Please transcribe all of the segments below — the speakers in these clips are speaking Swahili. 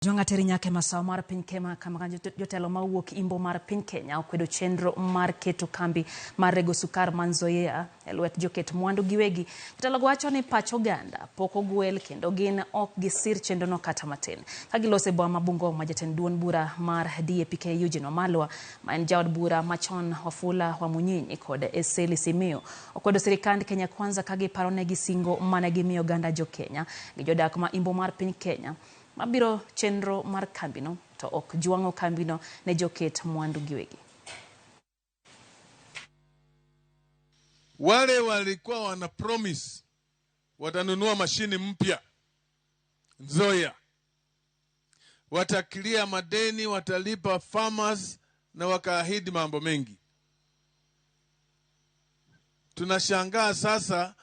Jonga teri nyake masao mar piny Kenya kama jotelo mawuok Imbo mar piny Kenya okwedo chenro mar keto kambi mar rego sukar man Nzoia e lwet joket mwandu giwegi. Jotelo wacho ni pach oganda pok ogwel kendo gin ok gisir chenrono kata matin. Ka gilose Boma Bungoma, jatend duond bura mar DAP Eugene Wamalwa, ma en jaod bura machon Wafula Wamunyinyi kod Eseli Simiyu okwedo sirikand Kenya Kwanza ka giparo ne gisingo mane gimiyo oganda jo Kenya gi jodak ma Imbo mar piny Kenya mabiro chenro mar kambino to ok juango kambino ne joket mwandu giwegi. Wale walikuwa wana promise watanunua mashini mpya Nzoia, watakilia madeni, watalipa farmers na wakaahidi mambo mengi. Tunashangaa sasa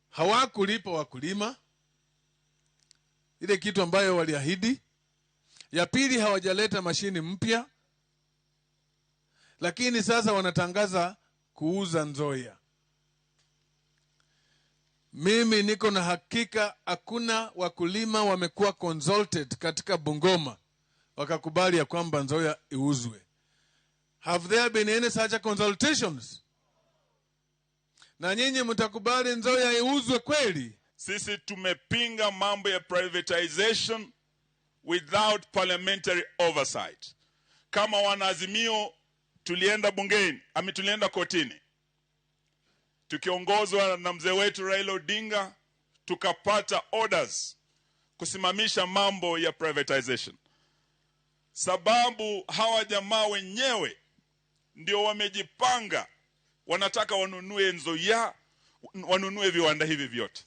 hawakulipa wakulima ile kitu ambayo waliahidi. Ya pili, hawajaleta mashini mpya, lakini sasa wanatangaza kuuza Nzoia. Mimi niko na hakika hakuna wakulima wamekuwa consulted katika Bungoma wakakubali ya kwamba Nzoia iuzwe. Have there been any such consultations? Na nyinyi mtakubali Nzoia iuzwe kweli? Sisi tumepinga mambo ya privatization without parliamentary oversight. Kama wanaazimio tulienda bungeni, tulienda kotini, tukiongozwa na mzee wetu Raila Odinga, tukapata orders kusimamisha mambo ya privatization. Sababu hawa jamaa wenyewe ndio wamejipanga, wanataka wanunue Nzoia, wanunue viwanda hivi vyote.